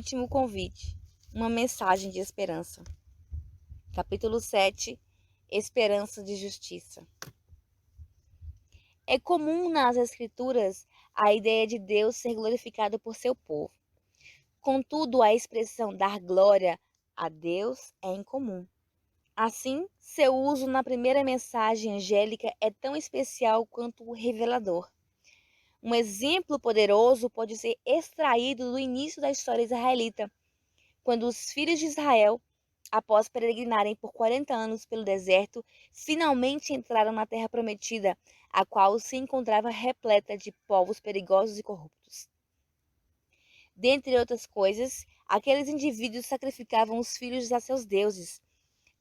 último convite, uma mensagem de esperança. Capítulo 7, Esperança de Justiça. É comum nas Escrituras a ideia de Deus ser glorificado por seu povo. Contudo, a expressão dar glória a Deus é incomum. Assim, seu uso na primeira mensagem angélica é tão especial quanto revelador. Um exemplo poderoso pode ser extraído do início da história israelita, quando os filhos de Israel, após peregrinarem por 40 anos pelo deserto, finalmente entraram na terra prometida, a qual se encontrava repleta de povos perigosos e corruptos. Dentre outras coisas, aqueles indivíduos sacrificavam os filhos a seus deuses.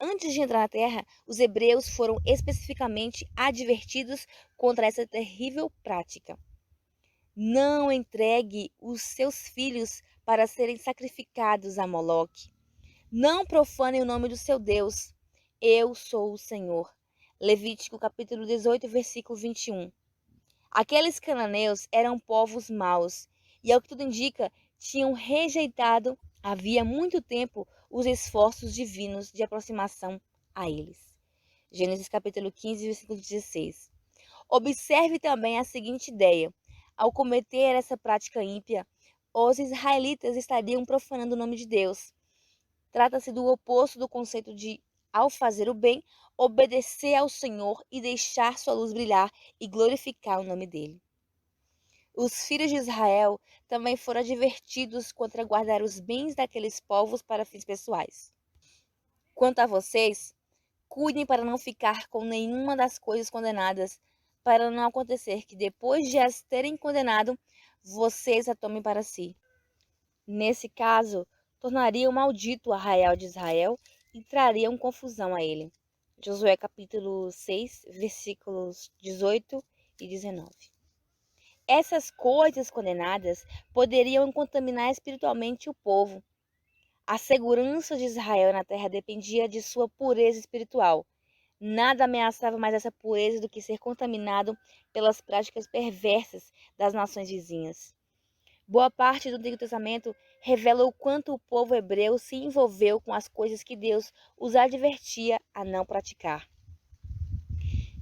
Antes de entrar na terra, os hebreus foram especificamente advertidos contra essa terrível prática. Não entregue os seus filhos para serem sacrificados a Moloque. Não profanem o nome do seu Deus. Eu sou o Senhor. Levítico capítulo 18, versículo 21. Aqueles cananeus eram povos maus e, ao que tudo indica, tinham rejeitado havia muito tempo os esforços divinos de aproximação a eles. Gênesis capítulo 15, versículo 16. Observe também a seguinte ideia. Ao cometer essa prática ímpia, os israelitas estariam profanando o nome de Deus. Trata-se do oposto do conceito de, ao fazer o bem, obedecer ao Senhor e deixar sua luz brilhar e glorificar o nome dele. Os filhos de Israel também foram advertidos contra guardar os bens daqueles povos para fins pessoais. Quanto a vocês, cuidem para não ficar com nenhuma das coisas condenadas, para não acontecer que depois de as terem condenado, vocês a tomem para si. Nesse caso, tornariam maldito o arraial de Israel e trariam confusão a ele. Josué capítulo 6, versículos 18 e 19. Essas coisas condenadas poderiam contaminar espiritualmente o povo. A segurança de Israel na terra dependia de sua pureza espiritual. Nada ameaçava mais essa pureza do que ser contaminado pelas práticas perversas das nações vizinhas. Boa parte do Antigo Testamento revela o quanto o povo hebreu se envolveu com as coisas que Deus os advertia a não praticar.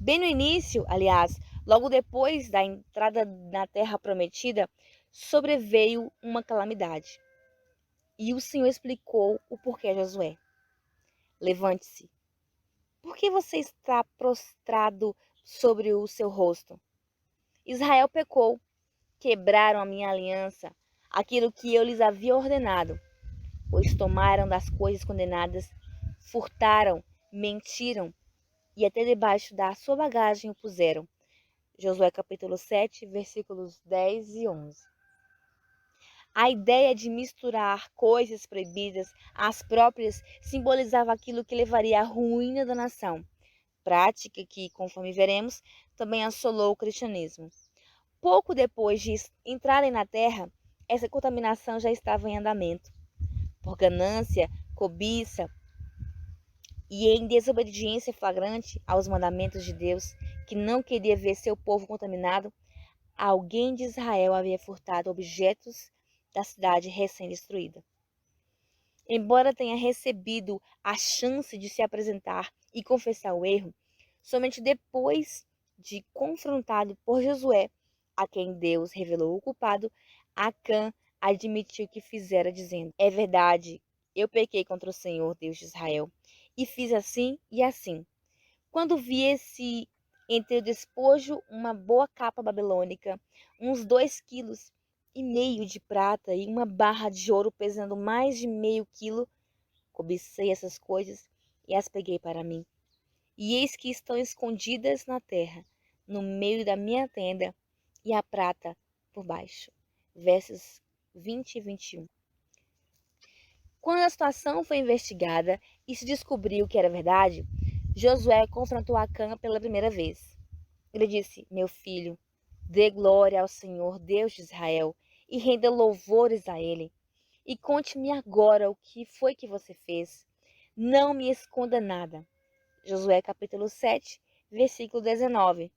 Bem no início, aliás, logo depois da entrada na terra prometida, sobreveio uma calamidade. E o Senhor explicou o porquê a Josué. Levante-se. Por que você está prostrado sobre o seu rosto? Israel pecou, quebraram a minha aliança, aquilo que eu lhes havia ordenado, pois tomaram das coisas condenadas, furtaram, mentiram e até debaixo da sua bagagem o puseram. Josué capítulo 7, versículos 10 e 11. A ideia de misturar coisas proibidas às próprias simbolizava aquilo que levaria à ruína da nação, prática que, conforme veremos, também assolou o cristianismo. Pouco depois de entrarem na terra, essa contaminação já estava em andamento. Por ganância, cobiça e em desobediência flagrante aos mandamentos de Deus, que não queria ver seu povo contaminado, alguém de Israel havia furtado objetos da cidade recém-destruída. Embora tenha recebido a chance de se apresentar e confessar o erro, somente depois de confrontado por Josué, a quem Deus revelou o culpado, Acã admitiu que fizera, dizendo: é verdade, eu pequei contra o Senhor, Deus de Israel, e fiz assim e assim. Quando vi entre o despojo uma boa capa babilônica, uns 2,5 kg de prata e uma barra de ouro pesando mais de meio quilo, cobicei essas coisas e as peguei para mim. E eis que estão escondidas na terra, no meio da minha tenda, e a prata por baixo. Versos 20 e 21. Quando a situação foi investigada e se descobriu que era verdade, Josué confrontou Acã pela primeira vez. Ele disse: meu filho, dê glória ao Senhor, Deus de Israel, e renda louvores a ele. E conte-me agora o que foi que você fez. Não me esconda nada. Josué capítulo 7, versículo 19.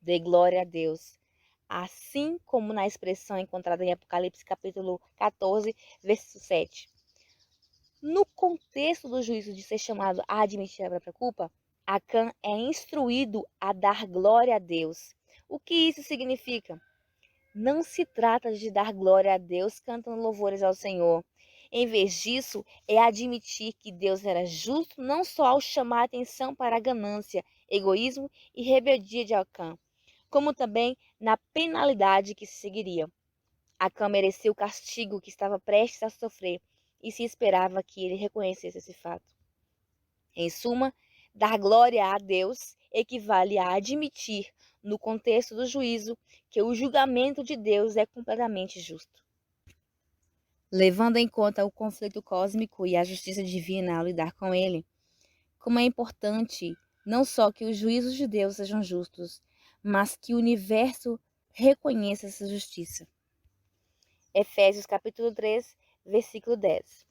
Dê glória a Deus. assim como na expressão encontrada em Apocalipse capítulo 14, verso 7. No contexto do juízo de ser chamado a admitir a própria culpa, Acã é instruído a dar glória a Deus. O que isso significa? Não se trata de dar glória a Deus cantando louvores ao Senhor. Em vez disso, é admitir que Deus era justo não só ao chamar a atenção para a ganância, egoísmo e rebeldia de Acã, como também na penalidade que se seguiria. Acã merecia o castigo que estava prestes a sofrer e se esperava que ele reconhecesse esse fato. Em suma, dar glória a Deus equivale a admitir, no contexto do juízo, que o julgamento de Deus é completamente justo. Levando em conta o conflito cósmico e a justiça divina ao lidar com ele, como é importante não só que os juízos de Deus sejam justos, mas que o universo reconheça essa justiça. Efésios capítulo 3, versículo 10.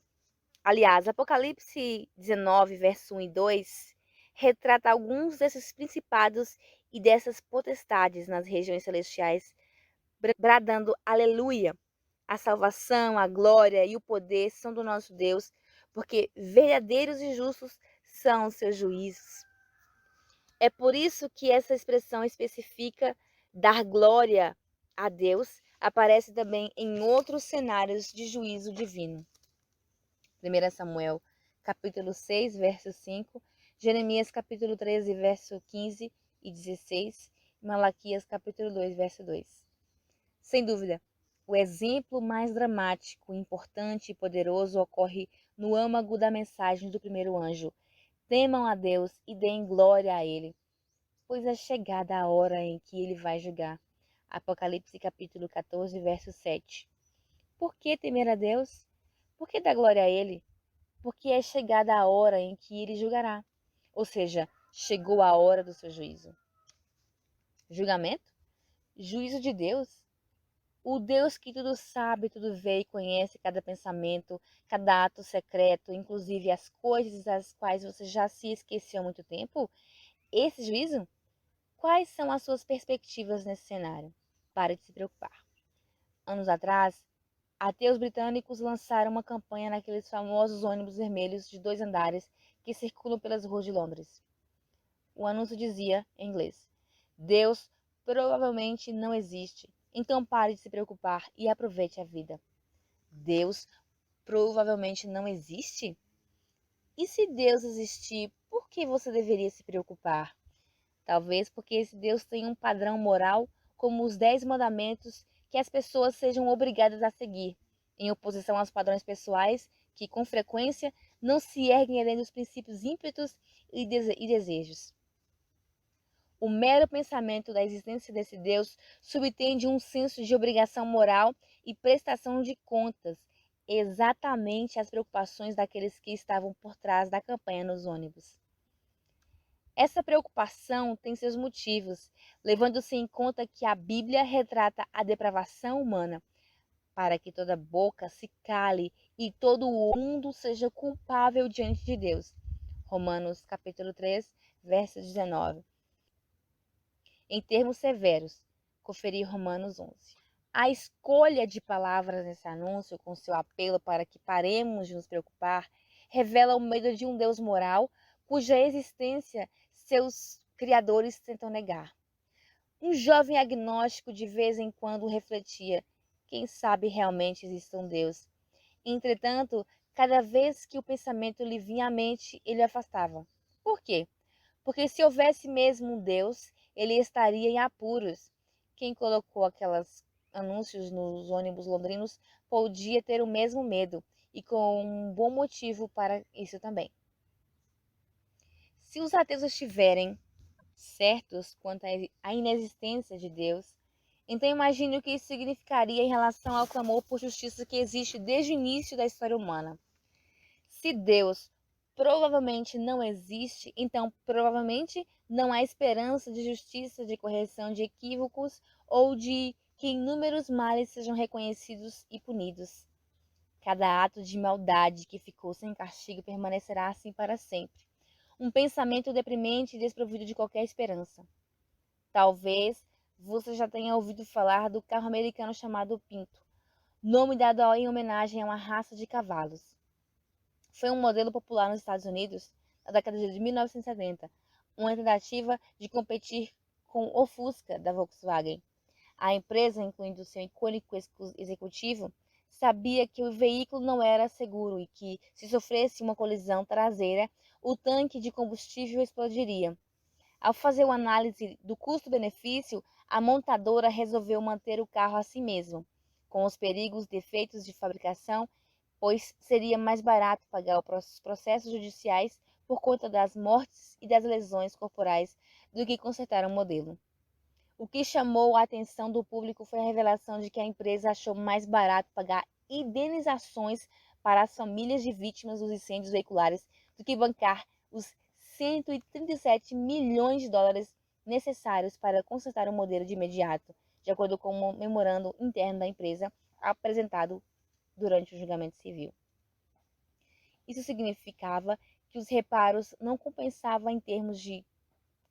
Aliás, Apocalipse 19, verso 1 e 2, retrata alguns desses principados e dessas potestades nas regiões celestiais, bradando aleluia. A salvação, a glória e o poder são do nosso Deus, porque verdadeiros e justos são os seus juízos. É por isso que essa expressão especifica dar glória a Deus aparece também em outros cenários de juízo divino. 1 Samuel, capítulo 6, verso 5, Jeremias, capítulo 13, verso 15 e 16, e Malaquias, capítulo 2, verso 2. Sem dúvida, o exemplo mais dramático, importante e poderoso ocorre no âmago da mensagem do primeiro anjo. Temam a Deus e deem glória a Ele, pois é chegada a hora em que Ele vai julgar. Apocalipse capítulo 14, verso 7. Por que temer a Deus? Por que dar glória a Ele? Porque é chegada a hora em que Ele julgará. Ou seja, chegou a hora do seu juízo. Julgamento? Juízo de Deus? O Deus que tudo sabe, tudo vê e conhece cada pensamento, cada ato secreto, inclusive as coisas das quais você já se esqueceu há muito tempo? Esse juízo? Quais são as suas perspectivas nesse cenário? Pare de se preocupar. Anos atrás, ateus britânicos lançaram uma campanha naqueles famosos ônibus vermelhos de 2 andares que circulam pelas ruas de Londres. O anúncio dizia, em inglês, Deus provavelmente não existe, então pare de se preocupar e aproveite a vida. Deus provavelmente não existe? E se Deus existir, por que você deveria se preocupar? Talvez porque esse Deus tem um padrão moral, como os 10 mandamentos, que as pessoas sejam obrigadas a seguir, em oposição aos padrões pessoais que, com frequência, não se erguem além dos princípios ímpetos e desejos. O mero pensamento da existência desse Deus subtende um senso de obrigação moral e prestação de contas, exatamente as preocupações daqueles que estavam por trás da campanha nos ônibus. Essa preocupação tem seus motivos, levando-se em conta que a Bíblia retrata a depravação humana, para que toda boca se cale e todo o mundo seja culpável diante de Deus. Romanos capítulo 3, verso 19. Em termos severos, conferir Romanos 11. A escolha de palavras nesse anúncio, com seu apelo para que paremos de nos preocupar, revela o medo de um Deus moral, cuja existência seus criadores tentam negar. Um jovem agnóstico de vez em quando refletia: quem sabe realmente existe um Deus? Entretanto, cada vez que o pensamento lhe vinha à mente, ele o afastava. Por quê? Porque se houvesse mesmo um Deus, ele estaria em apuros. Quem colocou aqueles anúncios nos ônibus londrinos podia ter o mesmo medo, e com um bom motivo para isso também. Se os ateus estiverem certos quanto à inexistência de Deus, então imagine o que isso significaria em relação ao clamor por justiça que existe desde o início da história humana. Se Deus provavelmente não existe, então provavelmente não há esperança de justiça, de correção de equívocos ou de que inúmeros males sejam reconhecidos e punidos. Cada ato de maldade que ficou sem castigo permanecerá assim para sempre. Um pensamento deprimente e desprovido de qualquer esperança. Talvez você já tenha ouvido falar do carro americano chamado Pinto, nome dado em homenagem a uma raça de cavalos. Foi um modelo popular nos Estados Unidos na década de 1970, uma tentativa de competir com o Fusca da Volkswagen. A empresa, incluindo seu icônico executivo, sabia que o veículo não era seguro e que, se sofresse uma colisão traseira, o tanque de combustível explodiria. Ao fazer uma análise do custo-benefício, a montadora resolveu manter o carro a si mesmo, com os perigos e defeitos de fabricação, pois seria mais barato pagar os processos judiciais por conta das mortes e das lesões corporais do que consertar um modelo. O que chamou a atenção do público foi a revelação de que a empresa achou mais barato pagar indenizações para as famílias de vítimas dos incêndios veiculares do que bancar os 137 milhões de dólares necessários para consertar o modelo de imediato, de acordo com um memorando interno da empresa apresentado durante o julgamento civil. Isso significava que os reparos não compensavam em termos de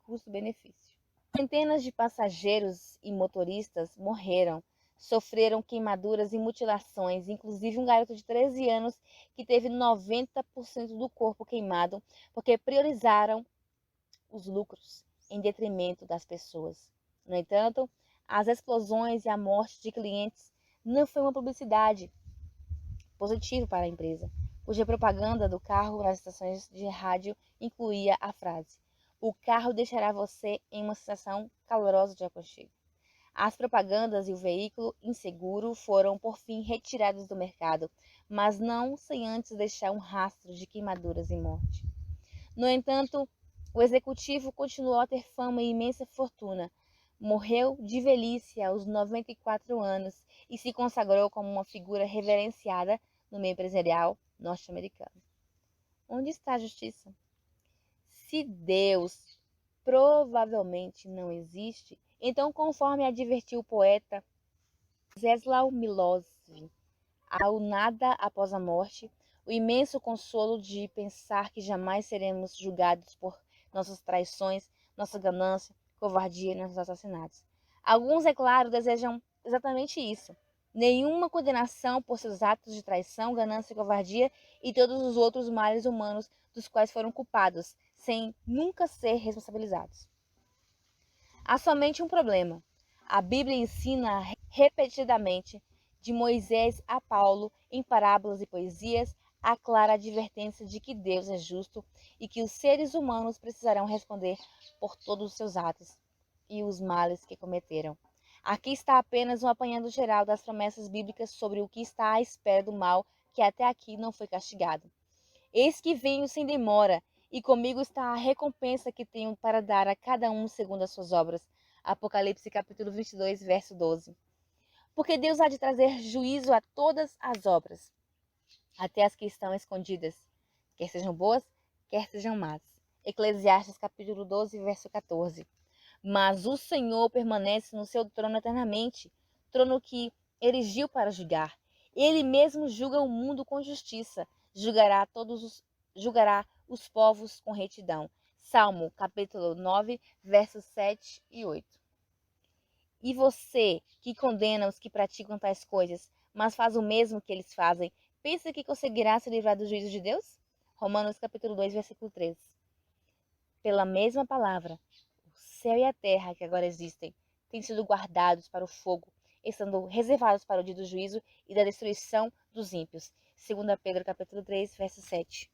custo-benefício. Centenas de passageiros e motoristas morreram, sofreram queimaduras e mutilações, inclusive um garoto de 13 anos que teve 90% do corpo queimado porque priorizaram os lucros em detrimento das pessoas. No entanto, as explosões e a morte de clientes não foi uma publicidade positiva para a empresa, cuja propaganda do carro nas estações de rádio incluía a frase: "O carro deixará você em uma sensação calorosa de aconchego". As propagandas e o veículo inseguro foram, por fim, retirados do mercado, mas não sem antes deixar um rastro de queimaduras e morte. No entanto, o executivo continuou a ter fama e imensa fortuna. Morreu de velhice aos 94 anos e se consagrou como uma figura reverenciada no meio empresarial norte-americano. Onde está a justiça? Se Deus provavelmente não existe, então, conforme advertiu o poeta Czesław Milosz, ao nada após a morte, o imenso consolo de pensar que jamais seremos julgados por nossas traições, nossa ganância, covardia e nossos assassinatos. Alguns, é claro, desejam exatamente isso. Nenhuma condenação por seus atos de traição, ganância e covardia e todos os outros males humanos dos quais foram culpados, sem nunca ser responsabilizados. Há somente um problema. A Bíblia ensina repetidamente, de Moisés a Paulo, em parábolas e poesias, a clara advertência de que Deus é justo e que os seres humanos precisarão responder por todos os seus atos e os males que cometeram. Aqui está apenas um apanhado geral das promessas bíblicas sobre o que está à espera do mal que até aqui não foi castigado. Eis que venho sem demora, e comigo está a recompensa que tenho para dar a cada um segundo as suas obras. Apocalipse capítulo 22, verso 12. Porque Deus há de trazer juízo a todas as obras, até as que estão escondidas, quer sejam boas, quer sejam más. Eclesiastes capítulo 12, verso 14. Mas o Senhor permanece no seu trono eternamente, trono que erigiu para julgar. Ele mesmo julga o mundo com justiça, julgará os povos com retidão. Salmo capítulo 9, versos 7 e 8. E você, que condena os que praticam tais coisas, mas faz o mesmo que eles fazem, pensa que conseguirá se livrar do juízo de Deus? Romanos capítulo 2, versículo 3. Pela mesma palavra, o céu e a terra que agora existem têm sido guardados para o fogo, estando reservados para o dia do juízo e da destruição dos ímpios. 2 Pedro capítulo 3, verso 7.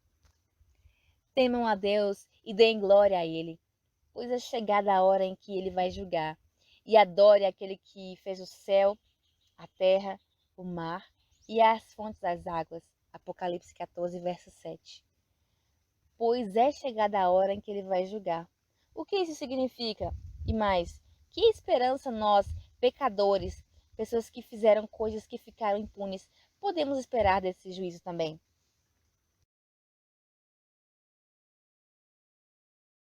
Temam a Deus e deem glória a Ele, pois é chegada a hora em que Ele vai julgar. E adore aquele que fez o céu, a terra, o mar e as fontes das águas. Apocalipse 14, verso 7. Pois é chegada a hora em que Ele vai julgar. O que isso significa? E mais, que esperança nós, pecadores, pessoas que fizeram coisas que ficaram impunes, podemos esperar desse juízo também?